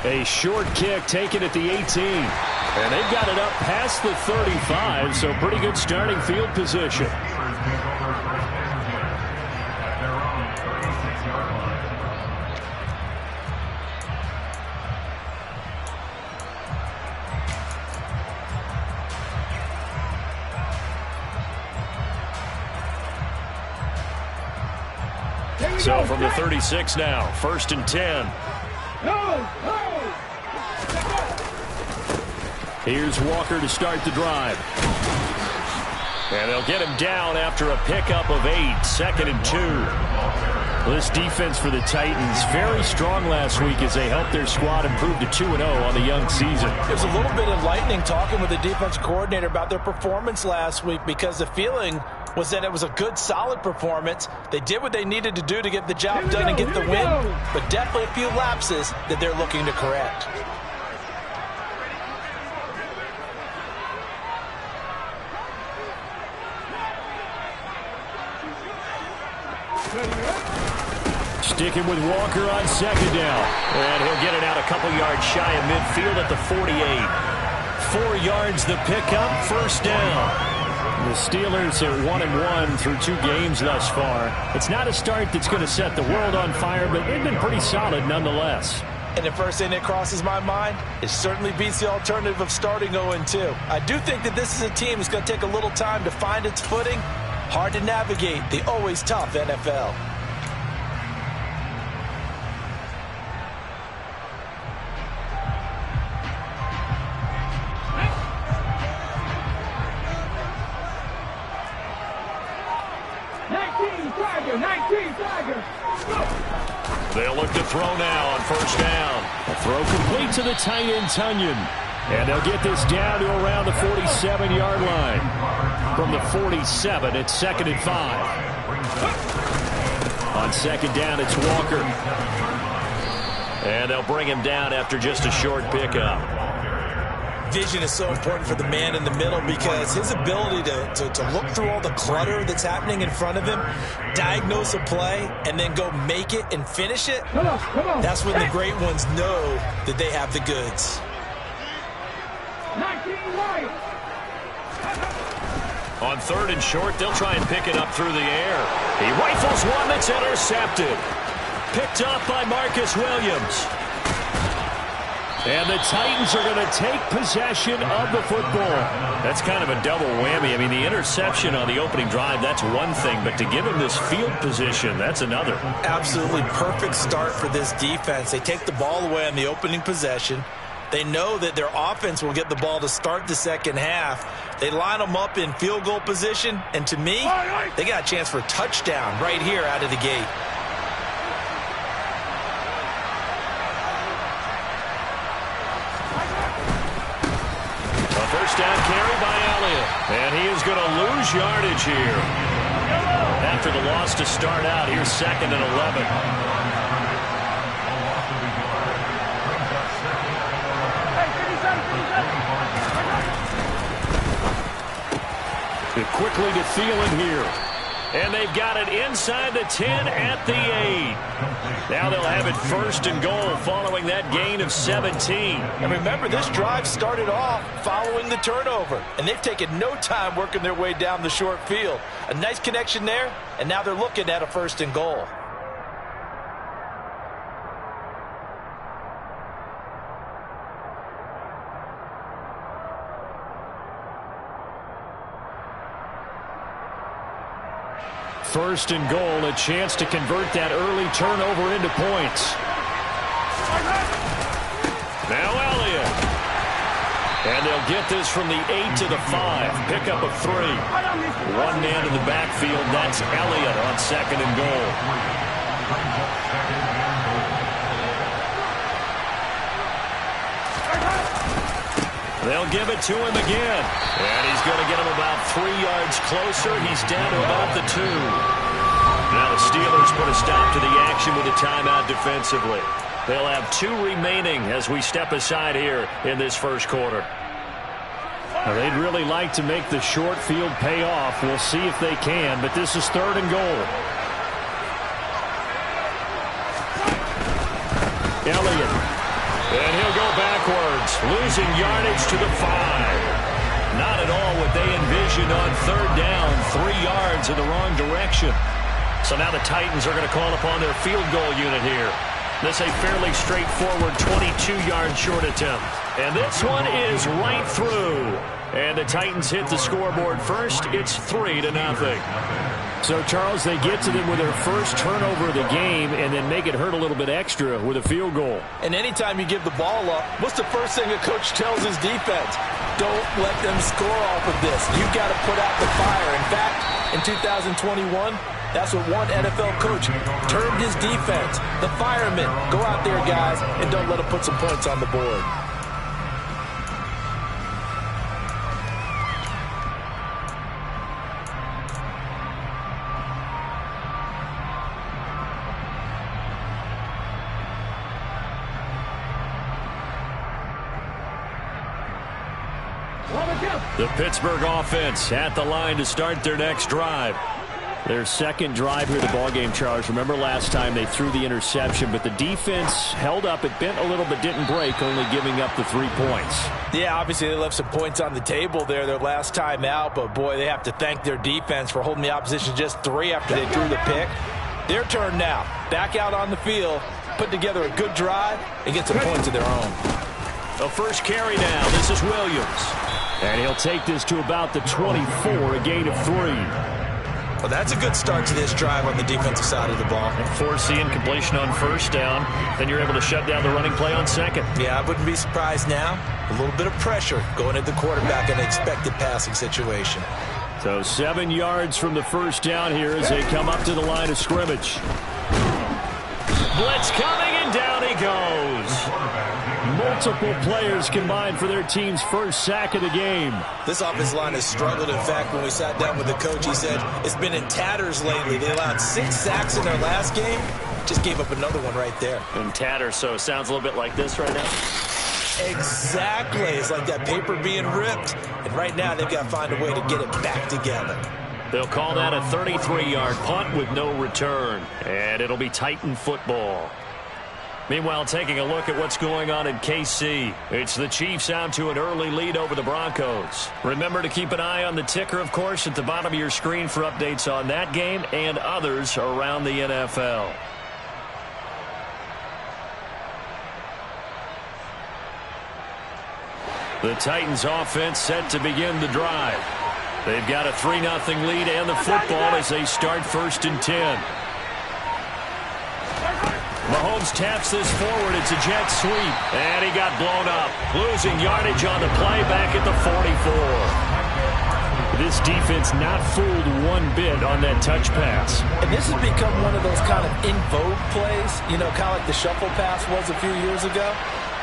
A short kick taken at the 18. And they've got it up past the 35, so pretty good starting field position. So from the 36 now, 1st and 10. Here's Walker to start the drive. And they'll get him down after a pickup of 8, 2nd and 2. This defense for the Titans, very strong last week as they helped their squad improve to 2-0 on the young season. There's a little bit enlightening talking with the defense coordinator about their performance last week, because the feeling was that it was a good, solid performance. They did what they needed to do to get the job done and get the win, but definitely a few lapses that they're looking to correct. Sticking with Walker on 2nd down. And he'll get it out a couple yards shy of midfield at the 48. 4 yards the pickup, 1st down. The Steelers are 1-1 through 2 games thus far. It's not a start that's going to set the world on fire, but they've been pretty solid nonetheless. And the first thing that crosses my mind, it certainly beats the alternative of starting 0-2. I do think that this is a team that's going to take a little time to find its footing. Hard to navigate the always tough NFL. They'll look to throw now on 1st down. A throw complete to the tight end, Tunyon. And they'll get this down to around the 47-yard line. From the 47, it's 2nd and 5. On 2nd down, it's Walker. And they'll bring him down after just a short pickup. Vision is so important for the man in the middle, because his ability to look through all the clutter that's happening in front of him, diagnose a play, and then go make it and finish it, that's when the great ones know that they have the goods. On 3rd and short, they'll try and pick it up through the air. He rifles one that's intercepted. Picked up by Marcus Williams. And the Titans are going to take possession of the football. That's kind of a double whammy. I mean, the interception on the opening drive, that's one thing. But to give him this field position, that's another. Absolutely perfect start for this defense. They take the ball away on the opening possession. They know that their offense will get the ball to start the second half. They line them up in field goal position. And to me, they got a chance for a touchdown right here out of the gate. Down carry by Elliott. And he is going to lose yardage here. After the loss to start out, here's 2nd and 11. Quickly to Thielen here. And they've got it inside the 10 at the 8. Now they'll have it 1st and goal following that gain of 17. And remember, this drive started off following the turnover. And they've taken no time working their way down the short field. A nice connection there, and now they're looking at a 1st and goal. First and goal, a chance to convert that early turnover into points. Now Elliott. And they'll get this from the 8 to the 5. Pickup of 3. One man in the backfield. That's Elliott on 2nd and goal. They'll give it to him again. And he's going to get him about 3 yards closer. He's down to about the 2. Now the Steelers put a stop to the action with a timeout defensively. They'll have 2 remaining as we step aside here in this first quarter. Now they'd really like to make the short field pay off. We'll see if they can, but this is 3rd and goal. Elliott. And he'll go backwards, losing yardage to the 5. Not at all what they envisioned on third down. 3 yards in the wrong direction. So now the Titans are going to call upon their field goal unit here. This is a fairly straightforward 22-yard short attempt. And this one is right through. And the Titans hit the scoreboard first. It's 3-0. So, Charles, they get to them with their first turnover of the game and then make it hurt a little bit extra with a field goal. And anytime you give the ball up, what's the first thing a coach tells his defense? Don't let them score off of this. You've got to put out the fire. In fact, in 2021, that's what one NFL coach termed his defense. The firemen. Go out there, guys, and don't let them put some points on the board. The Pittsburgh offense at the line to start their next drive. Their second drive here of the ballgame, Charles. Remember last time they threw the interception, but the defense held up. It bent a little but didn't break, only giving up the 3 points. Yeah, obviously they left some points on the table there their last time out, but boy, they have to thank their defense for holding the opposition just 3 after they threw the pick. Their turn now. Back out on the field, put together a good drive, and get some points of their own. The first carry now. This is Williams. And he'll take this to about the 24, a gain of 3. Well, that's a good start to this drive on the defensive side of the ball. And forcing completion on first down. Then you're able to shut down the running play on second. Yeah, I wouldn't be surprised now. A little bit of pressure going at the quarterback in an expected passing situation. So 7 yards from the first down here as they come up to the line of scrimmage. Blitz coming, and down he goes. Multiple players combined for their team's first sack of the game. This offensive line has struggled. In fact, when we sat down with the coach, he said it's been in tatters lately. They allowed 6 sacks in their last game. Just gave up another one right there. In tatters, so it sounds a little bit like this right now. Exactly. It's like that paper being ripped. And right now they've got to find a way to get it back together. They'll call that a 33-yard punt with no return. And it'll be Titan football. Meanwhile, taking a look at what's going on in KC. It's the Chiefs out to an early lead over the Broncos. Remember to keep an eye on the ticker, of course, at the bottom of your screen for updates on that game and others around the NFL. The Titans offense set to begin the drive. They've got a 3-0 lead and the football as they start 1st and 10. Mahomes taps this forward. It's a jet sweep. And he got blown up. Losing yardage on the play back at the 44. This defense not fooled one bit on that touch pass. And this has become one of those kind of in vogue plays, you know, kind of like the shuffle pass was a few years ago.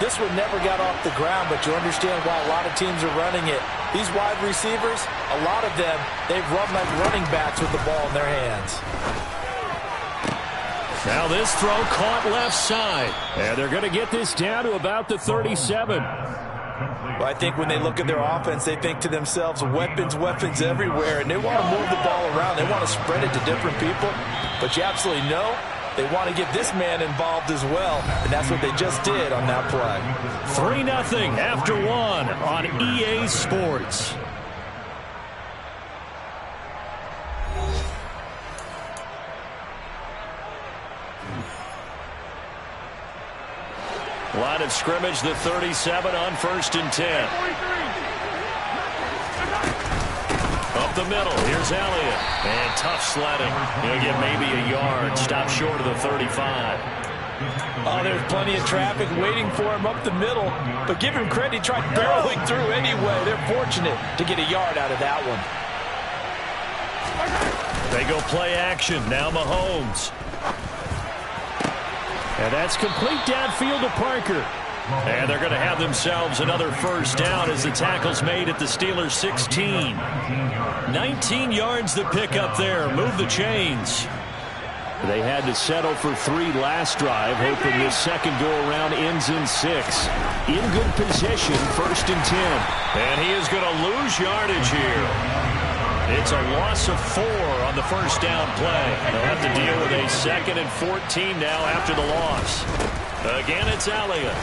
This one never got off the ground, but you understand why a lot of teams are running it. These wide receivers, a lot of them, they've run like running backs with the ball in their hands. Now this throw caught left side. And they're going to get this down to about the 37. Well, I think when they look at their offense, they think to themselves, weapons everywhere. And they want to move the ball around. They want to spread it to different people. But you absolutely know they want to get this man involved as well. And that's what they just did on that play. 3-0 after 1 on EA Sports. Line of scrimmage, the 37 on 1st and 10. Up the middle, here's Elliott. And tough sledding. He'll get maybe a yard. Stop short of the 35. Oh, there's plenty of traffic waiting for him up the middle. But give him credit, he tried barreling through anyway. They're fortunate to get a yard out of that one. They go play action. Now Mahomes. And that's complete downfield to Parker. And they're going to have themselves another first down as the tackle's made at the Steelers' 16. 19 yards the pick up there. Move the chains. They had to settle for 3 last drive, hoping this second go-around ends in 6. In good position, 1st and 10. And he is going to lose yardage here. It's a loss of 4 on the first down play. They'll have to deal with a 2nd and 14 now after the loss. Again, it's Elliott.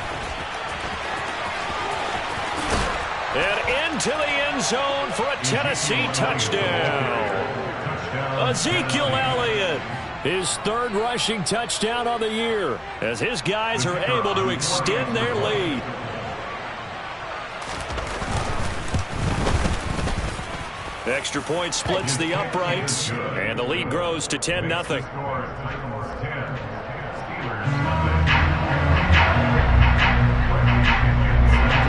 And into the end zone for a Tennessee touchdown. Ezekiel Elliott, his third rushing touchdown on the year, as his guys are able to extend their lead. Extra point splits the uprights, and the lead grows to 10-0.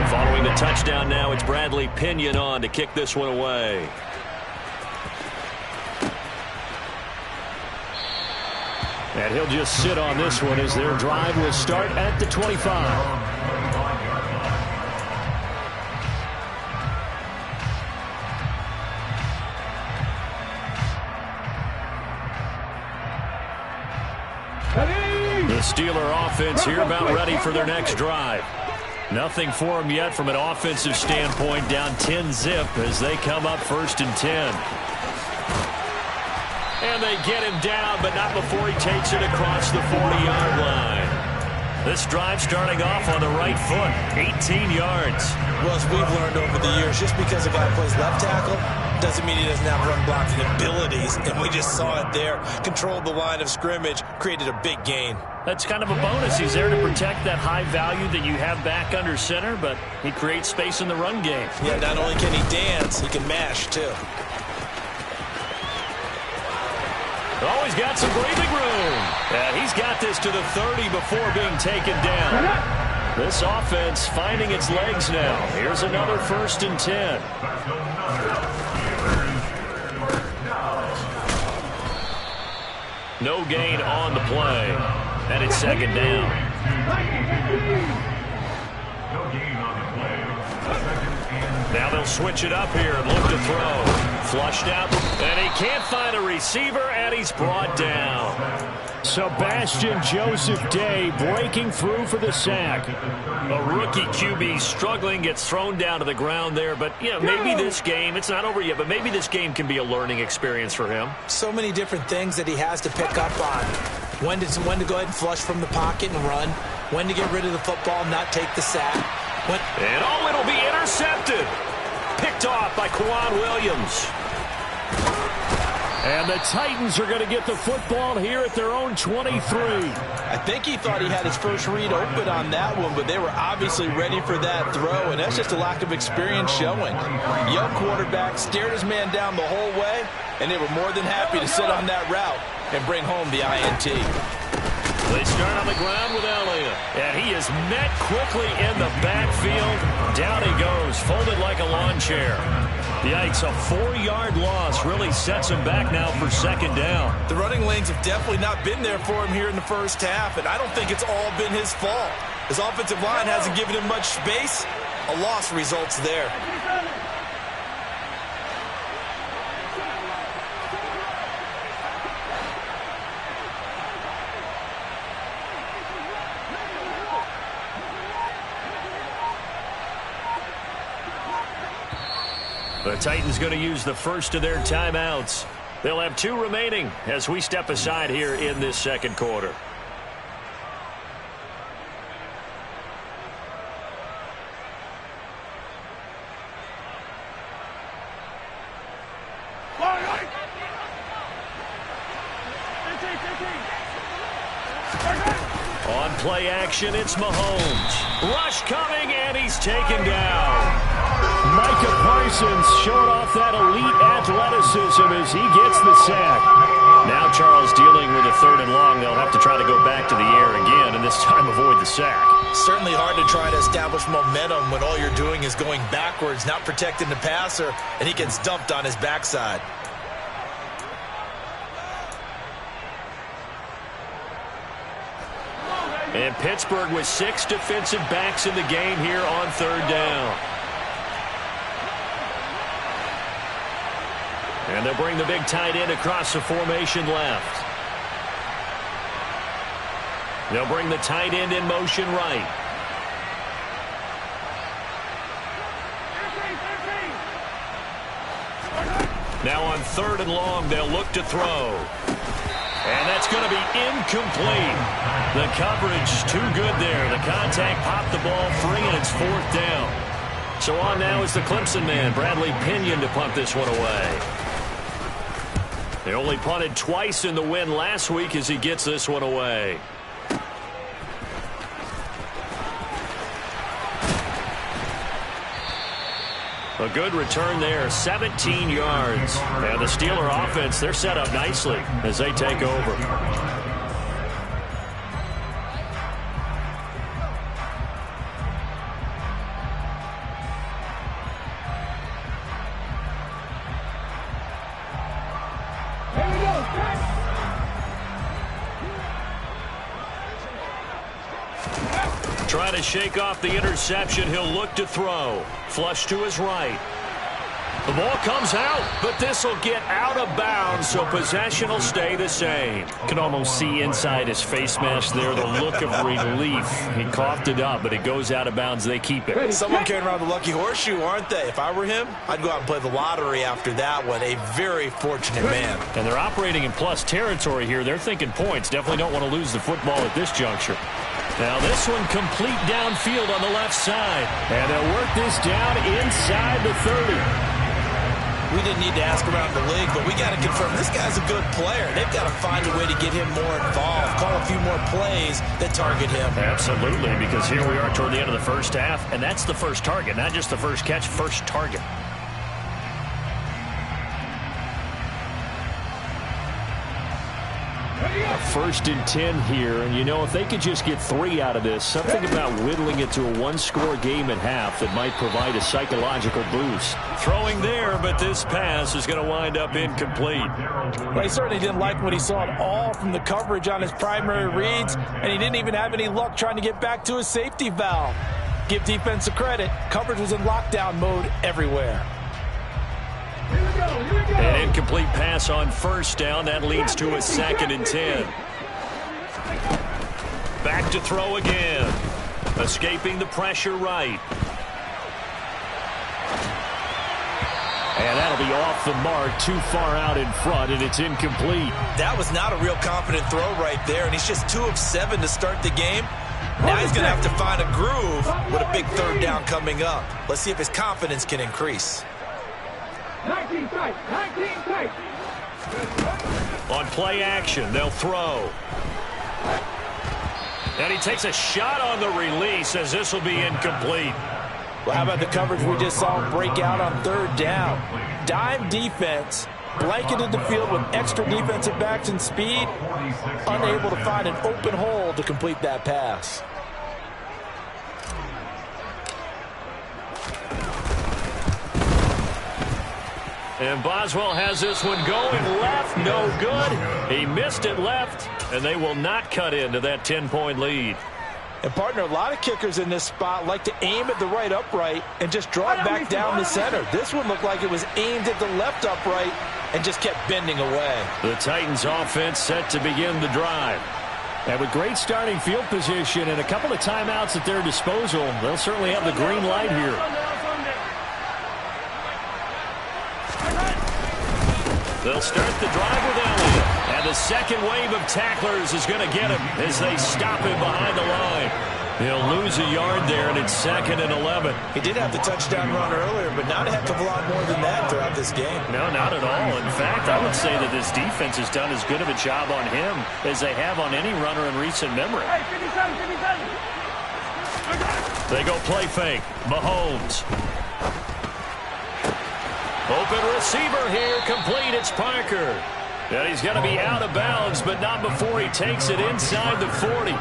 Following the touchdown now, it's Bradley Pinion on to kick this one away. And he'll just sit on this one as their drive will start at the 25. The Steeler offense here about ready for their next drive. Nothing for them yet from an offensive standpoint, down 10-zip as they come up 1st and 10. And they get him down, but not before he takes it across the 40-yard line. This drive starting off on the right foot, 18 yards. Well, as we've learned over the years, just because a guy plays left tackle doesn't mean he doesn't have run blocking abilities, and we just saw it there. Controlled the line of scrimmage, created a big gain. That's kind of a bonus. He's there to protect that high value that you have back under center, but he creates space in the run game. Yeah, not only can he dance, he can mash, too. Oh, he's got some breathing room. And he's got this to the 30 before being taken down. This offense finding its legs now. Here's another 1st and 10. No gain on the play. And it's 2nd down. Now they'll switch it up here and look to throw. Flushed out, and he can't find a receiver, and he's brought down. Sebastian Joseph Day breaking through for the sack. A rookie QB struggling, gets thrown down to the ground there, but you know, maybe this game, it's not over yet, but maybe this game can be a learning experience for him. So many different things that he has to pick up on. When to go ahead and flush from the pocket and run. When to get rid of the football, not take the sack. And oh, it'll be intercepted. Picked off by Kwan Williams. And the Titans are going to get the football here at their own 23. I think he thought he had his first read open on that one, but they were obviously ready for that throw, and that's just a lack of experience showing. Young quarterback stared his man down the whole way, and they were more than happy to sit on that route and bring home the INT. They start on the ground with Elliott, and he is met quickly in the backfield. Down he goes, folded like a lawn chair. Yikes, a 4-yard loss really sets him back now for 2nd down. The running lanes have definitely not been there for him here in the first half, and I don't think it's all been his fault. His offensive line hasn't given him much space. A loss results there. The Titans going to use the first of their timeouts. They'll have 2 remaining as we step aside here in this 2nd quarter. On play action, it's Mahomes. Rush coming, and he's taken down. Micah Parsons showing off that elite athleticism as he gets the sack. Now Charles dealing with a 3rd and long. They'll have to try to go back to the air again, and this time avoid the sack. Certainly hard to try to establish momentum when all you're doing is going backwards, not protecting the passer, and he gets dumped on his backside. And Pittsburgh with 6 defensive backs in the game here on 3rd down. And they'll bring the big tight end across the formation left. They'll bring the tight end in motion right. Now on 3rd and long, they'll look to throw. And that's going to be incomplete. The coverage too good there. The contact popped the ball free, and it's 4th down. So on now is the Clemson man, Bradley Pinion, to punt this one away. They only punted twice in the win last week as he gets this one away. A good return there, 17 yards. And the Steeler offense, they're set up nicely as they take over. Trying to shake off the interception. He'll look to throw. Flush to his right. The ball comes out, but this will get out of bounds, so possession will stay the same. Can almost see inside his face mask there the look of relief. He coughed it up, but it goes out of bounds. They keep it. Someone carrying around the lucky horseshoe, aren't they? If I were him, I'd go out and play the lottery after that one. A very fortunate man. And they're operating in plus territory here. They're thinking points. Definitely don't want to lose the football at this juncture. Now this one complete downfield on the left side. And they'll work this down inside the 30. We didn't need to ask around the league, but we got to confirm this guy's a good player. They've got to find a way to get him more involved, call a few more plays that target him. Absolutely, because here we are toward the end of the first half, and that's the first target, not just the first catch, first target. First and 10 here, and you know, if they could just get 3 out of this, something about whittling it to a one-score game at half that might provide a psychological boost. Throwing there, but this pass is going to wind up incomplete. Well, he certainly didn't like what he saw at all from the coverage on his primary reads, and he didn't even have any luck trying to get back to his safety valve. Give defense a credit. Coverage was in lockdown mode everywhere. An incomplete pass on first down. That leads to a 2nd and 10. Back to throw again. Escaping the pressure right. And that'll be off the mark, too far out in front, and it's incomplete. That was not a real confident throw right there, and he's just 2 of 7 to start the game. Now he's going to have to find a groove with a big 3rd down coming up. Let's see if his confidence can increase. 19 tight, 19 tight. On play action, they'll throw. And he takes a shot on the release as this will be incomplete. Well, how about the coverage we just saw him break out on 3rd down? Dime defense, blanketed the field with extra defensive backs and speed, unable to find an open hole to complete that pass. And Boswell has this one going left, no good. He missed it left, and they will not cut into that 10-point lead. And, partner, a lot of kickers in this spot like to aim at the right upright and just draw it back down the center. This one looked like it was aimed at the left upright and just kept bending away. The Titans offense set to begin the drive. And with great starting field position and a couple of timeouts at their disposal, they'll certainly have the green light here. They'll start the drive with Elliott. And the second wave of tacklers is going to get him as they stop him behind the line. He'll lose a yard there, and it's 2nd and 11. He did have the touchdown run earlier, but not a heck of a lot more than that throughout this game. No, not at all. In fact, I would say that this defense has done as good of a job on him as they have on any runner in recent memory. They go play fake. Mahomes. Open receiver here, complete, it's Parker. And he's going to be out of bounds, but not before he takes it inside the 40.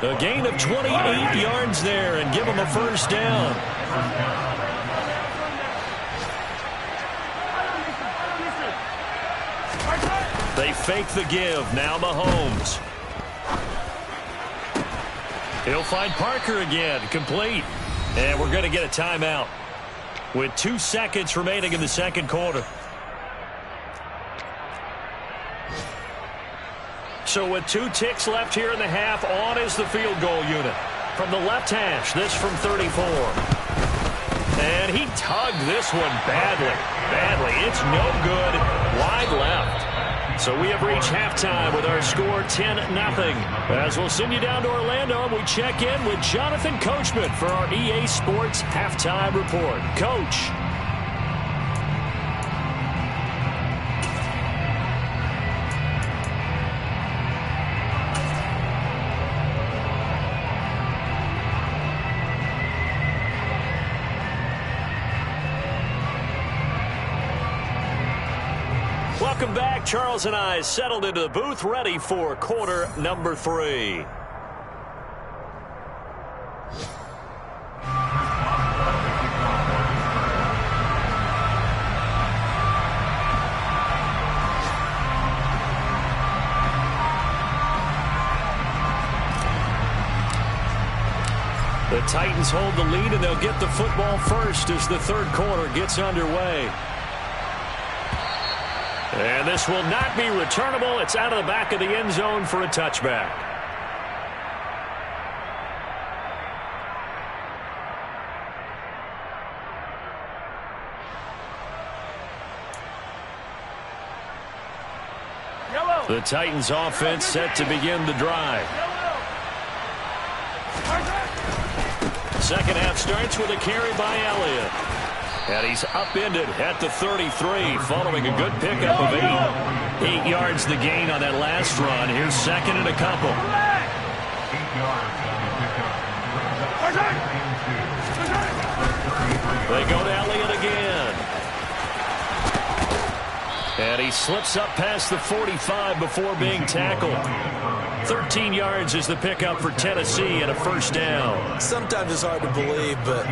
A gain of 28 yards there and give him a first down. They fake the give, now Mahomes. He'll find Parker again, complete. And we're going to get a timeout with 2 seconds remaining in the second quarter. So with 2 ticks left here in the half, on is the field goal unit. From the left hash, this from 34. And he tugged this one badly. It's no good. Wide left. So we have reached halftime with our score 10-0. As we'll send you down to Orlando, we check in with Jonathan Coachman for our EA Sports Halftime Report. Coach. Welcome back. Charles and I settled into the booth, ready for quarter number 3. The Titans hold the lead, and they'll get the football first as the third quarter gets underway. And this will not be returnable. It's out of the back of the end zone for a touchback. The Titans offense set to begin the drive. Second half starts with a carry by Elliott. And he's upended at the 33 following a good pickup of 8. 8 yards the gain on that last run. Here's second and a couple. They go to Elliott again. And he slips up past the 45 before being tackled. 13 yards is the pickup for Tennessee and a first down. Sometimes it's hard to believe, but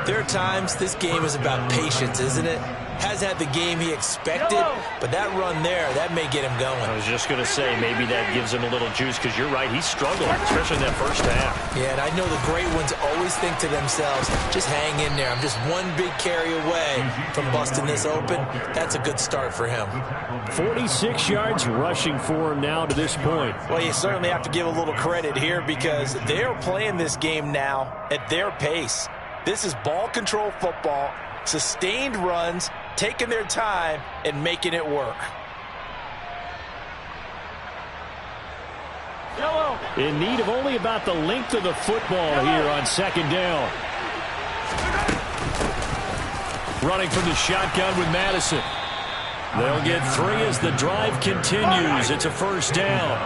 there are times this game is about patience, isn't it? Hasn't had the game he expected, but that run there, that may get him going. I was just going to say, maybe that gives him a little juice, because you're right, he's struggled, especially in that first half. Yeah, and I know the great ones always think to themselves, just hang in there. I'm just one big carry away from busting this open. That's a good start for him. 46 yards rushing for him now to this point. Well, you certainly have to give a little credit here, because they're playing this game now at their pace. This is ball control football, sustained runs, taking their time and making it work. In need of only about the length of the football here on second down. Running from the shotgun with Madison. They'll get 3 as the drive continues. It's a first down.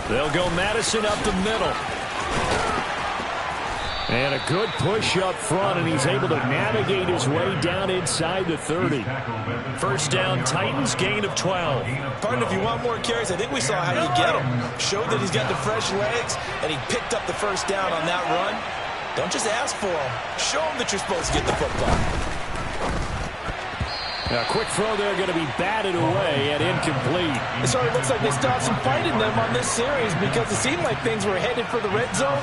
They'll go Madison up the middle. And a good push up front, and he's able to navigate his way down inside the 30. First down, Titans, gain of 12. Pardon, if you want more carries, I think we saw how you get him. Showed that he's got the fresh legs, and he picked up the first down on that run. Don't just ask for him. Show him that you're supposed to get the football. A quick throw there going to be batted away and incomplete. It sort of looks like they stopped some fight in them on this series, because it seemed like things were headed for the red zone.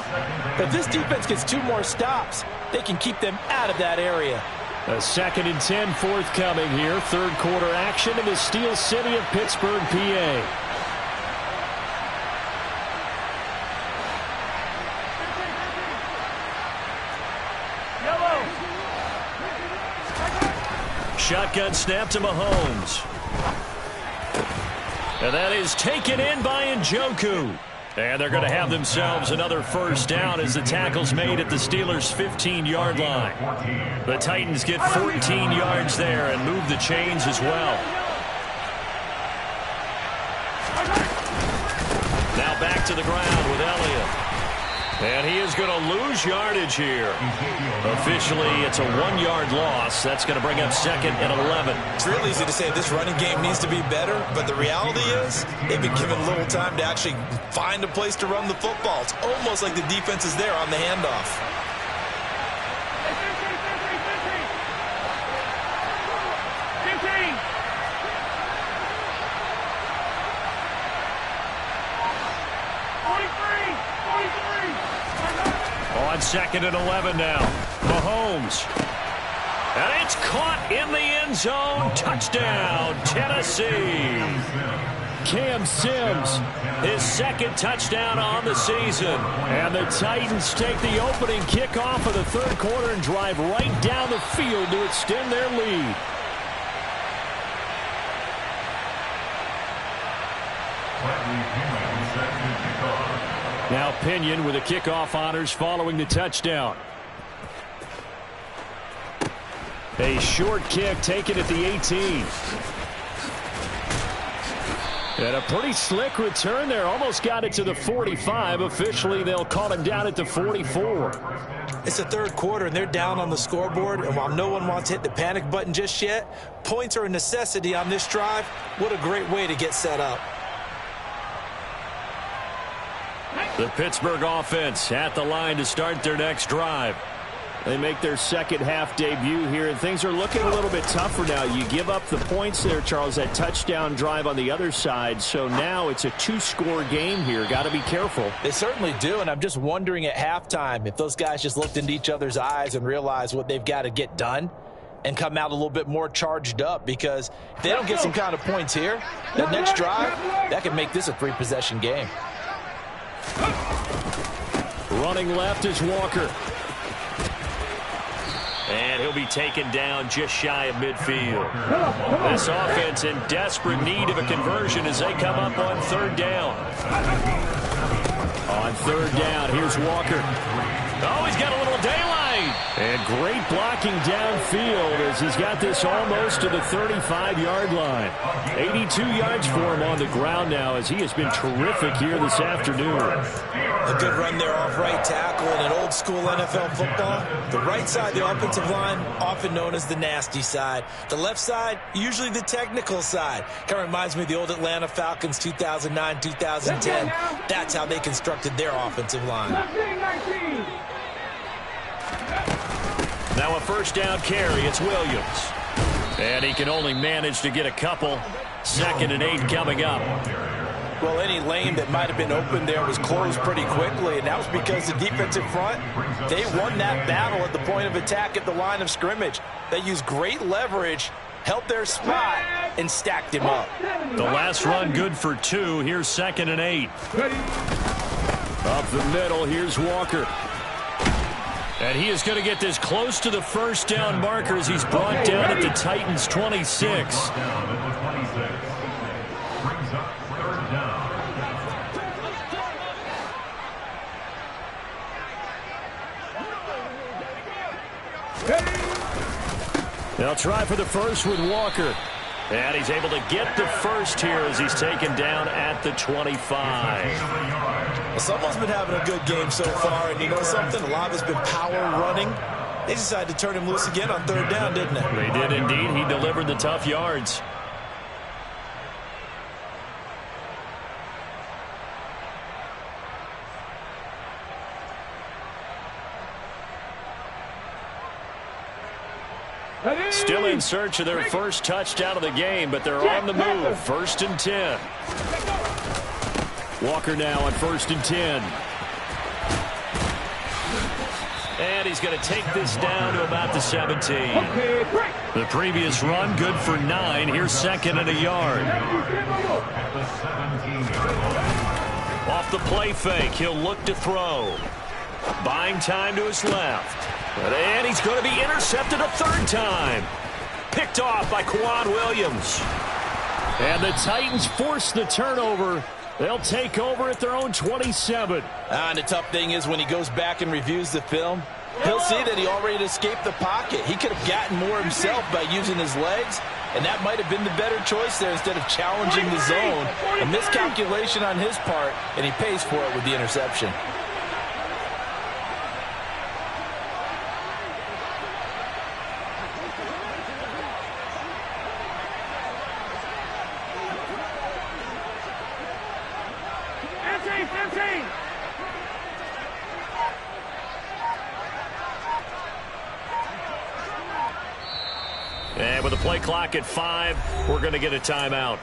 But if this defense gets 2 more stops, they can keep them out of that area. A 2nd and 10 forthcoming here. Third quarter action in the Steel City of Pittsburgh, PA. Shotgun snap to Mahomes. And that is taken in by Njoku. And they're going to have themselves another first down as the tackle's made at the Steelers' 15-yard line. The Titans get 14 yards there and move the chains as well. Now back to the ground with Elliott. And he is going to lose yardage here. Officially, it's a 1-yard loss. That's going to bring up 2nd and 11. It's real easy to say this running game needs to be better, but the reality is they've been given little time to actually find a place to run the football. It's almost like the defense is there on the handoff. On 2nd and 11 now. Mahomes. And it's caught in the end zone. Touchdown, Tennessee. Cam Sims, his second touchdown on the season. And the Titans take the opening kickoff of the third quarter and drive right down the field to extend their lead. Now Pinion with the kickoff honors following the touchdown. A short kick taken at the 18. And a pretty slick return there. Almost got it to the 45. Officially, they'll call him down at the 44. It's the third quarter, and they're down on the scoreboard. And while no one wants to hit the panic button just yet, points are a necessity on this drive. What a great way to get set up. The Pittsburgh offense at the line to start their next drive. They make their second half debut here, and things are looking a little bit tougher now. You give up the points there, Charles, that touchdown drive on the other side. So now it's a two-score game here. Got to be careful. They certainly do, and I'm just wondering at halftime if those guys just looked into each other's eyes and realized what they've got to get done and come out a little bit more charged up, because if they don't get some kind of points here, that next drive, that could make this a three-possession game. Running left is Walker. And he'll be taken down just shy of midfield. This offense in desperate need of a conversion as they come up on third down. On third down, here's Walker. Oh, he's got a little daylight. And great blocking downfield as he's got this almost to the 35-yard line. 82 yards for him on the ground now as he has been terrific here this afternoon. A good run there off right tackle in an old-school NFL football. The right side, the offensive line, often known as the nasty side. The left side, usually the technical side. Kind of reminds me of the old Atlanta Falcons 2009, 2010. That's how they constructed their offensive line. Now a first down carry. It's Williams. And he can only manage to get a couple. 2nd and 8 coming up. Well, any lane that might have been open there was closed pretty quickly, and that was because the defensive front, they won that battle at the point of attack at the line of scrimmage. They used great leverage, held their spot, and stacked him up. The last run good for 2. Here's 2nd and 8. Up the middle, here's Walker. And he is going to get this close to the first down marker as he's brought down at the Titans' 26. They'll try for the first with Walker. And he's able to get the first here as he's taken down at the 25. Well, someone's been having a good game so far, and you know something? A lot of it's been power running. They decided to turn him loose again on third down, didn't they? They did indeed. He delivered the tough yards. Still in search of their first touchdown of the game, but they're on the move. 1st and 10. Walker now on 1st and 10. And he's going to take this down to about the 17. The previous run good for 9. Here's 2nd and a yard. Off the play fake, he'll look to throw. Buying time to his left. And he's going to be intercepted a third time. Picked off by Quan Williams. And the Titans force the turnover. They'll take over at their own 27. And the tough thing is when he goes back and reviews the film, he'll see that he already escaped the pocket. He could have gotten more himself by using his legs, and that might have been the better choice there instead of challenging the zone. A miscalculation on his part, and he pays for it with the interception. And with the play clock at 5, we're going to get a timeout.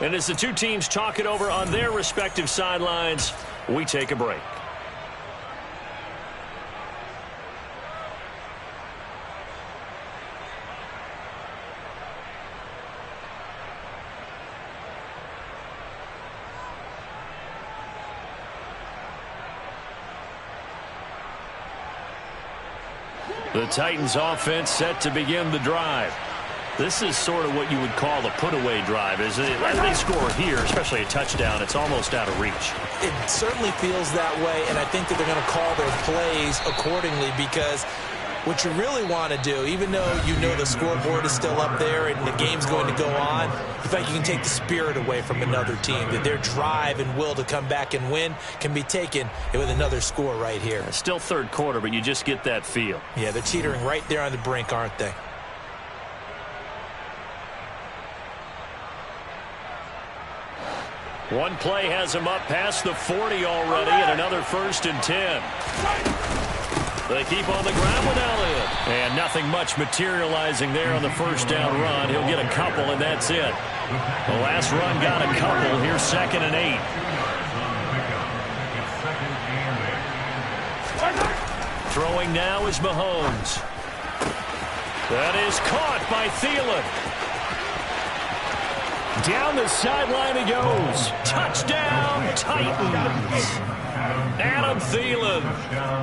And as the two teams talk it over on their respective sidelines, we take a break. The Titans offense set to begin the drive. This is sort of what you would call the put-away drive, isn't it? As they score here, especially a touchdown, it's almost out of reach. It certainly feels that way, and I think that they're going to call their plays accordingly, because what you really want to do, even though you know the scoreboard is still up there and the game's going to go on, you feel like you can take the spirit away from another team, that their drive and will to come back and win can be taken with another score right here. It's still third quarter, but you just get that feel. Yeah, they're teetering right there on the brink, aren't they? One play has him up past the 40 already, and another 1st and 10. They keep on the ground with Elliott. And nothing much materializing there on the first down run. He'll get a couple, and that's it. The last run got a couple. Here's 2nd and 8. Throwing now is Mahomes. That is caught by Thielen. Down the sideline he goes. Touchdown, Titans. Adam Thielen,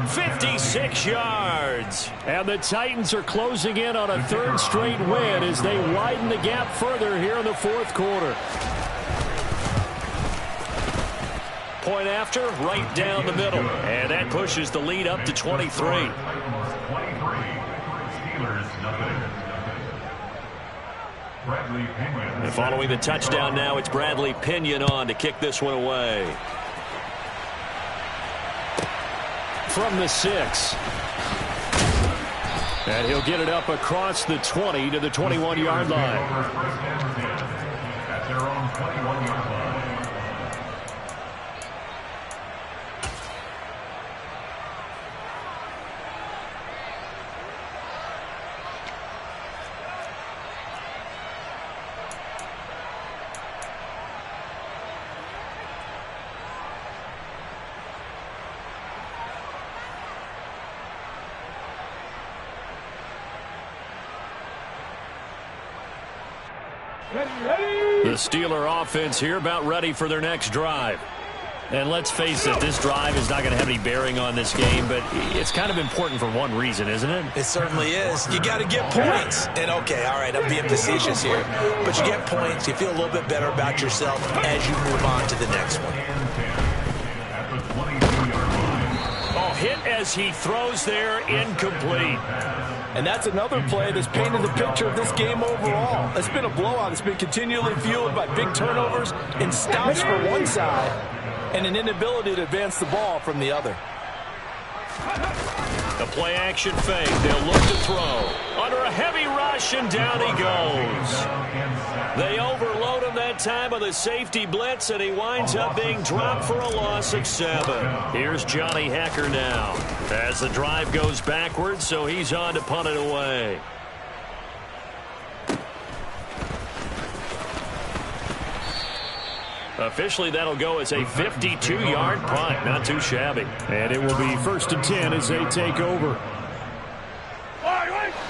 56 yards. And the Titans are closing in on a 3rd straight win as they widen the gap further here in the 4th quarter. Point after, right down the middle. And that pushes the lead up to 23. And following the touchdown now, it's Bradley Pinion on to kick this one away. From the 6. And he'll get it up across the 20 to the 21-yard line. At their own 21-yard line. The Steeler offense here about ready for their next drive. And let's face it, this drive is not going to have any bearing on this game, but it's kind of important for one reason, isn't it? It certainly is. You got to get points. And okay, all right, I'm being facetious here, but you get points, you feel a little bit better about yourself as you move on to the next one. Oh, hit as he throws there, incomplete. And that's another play that's painted the picture of this game overall. It's been a blowout. It's been continually fueled by big turnovers and stops for one side and an inability to advance the ball from the other. The play action fake. They'll look to throw. Under a heavy rush, and down he goes. They overload him that time with a safety blitz, and he winds up being dropped for a loss of 7. Here's Johnny Hecker now as the drive goes backwards, so he's on to punt it away. Officially, that'll go as a 52-yard punt. Not too shabby. And it will be 1st and 10 as they take over.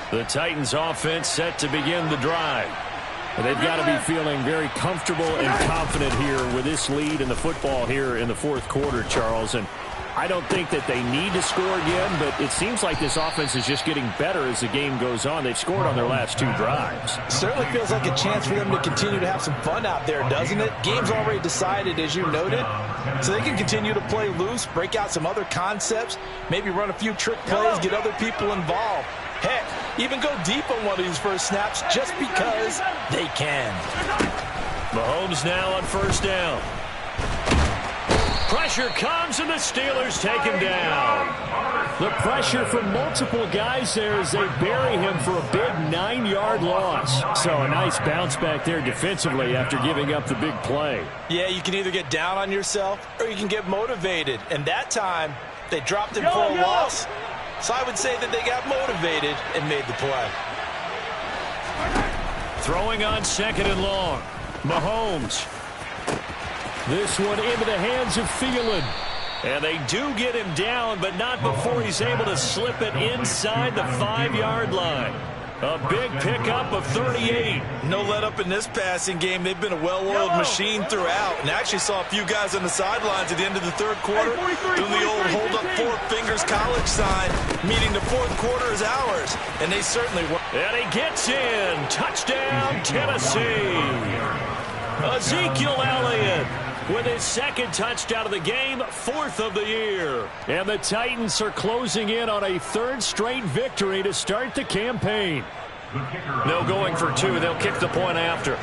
The Titans offense set to begin the drive. They've got to be feeling very comfortable and confident here with this lead in the football here in the 4th quarter, Charles. And I don't think that they need to score again, but it seems like this offense is just getting better as the game goes on. They've scored on their last 2 drives. Certainly feels like a chance for them to continue to have some fun out there, doesn't it? Game's already decided, as you noted, so they can continue to play loose, break out some other concepts, maybe run a few trick plays, get other people involved. Heck, even go deep on one of these first snaps just because they can. Mahomes now on 1st down. Pressure comes, and the Steelers take him down. The pressure from multiple guys there as they bury him for a big 9-yard loss. So a nice bounce back there defensively after giving up the big play. Yeah, you can either get down on yourself or you can get motivated. And that time, they dropped him for a loss. So I would say that they got motivated and made the play. Throwing on 2nd and long. Mahomes. This one into the hands of Thielen. And they do get him down, but not before he's able to slip it inside the 5-yard line. A big pickup of 38. No let up in this passing game. They've been a well-oiled machine throughout. And I actually saw a few guys on the sidelines at the end of the third quarter doing the old hold up 4 fingers college sign, meaning the fourth quarter is ours. And they certainly were. And he gets in. Touchdown, Tennessee. Ezekiel Elliott with his second touchdown of the game, 4th of the year. And the Titans are closing in on a 3rd straight victory to start the campaign. No going for 2. They'll kick the point after.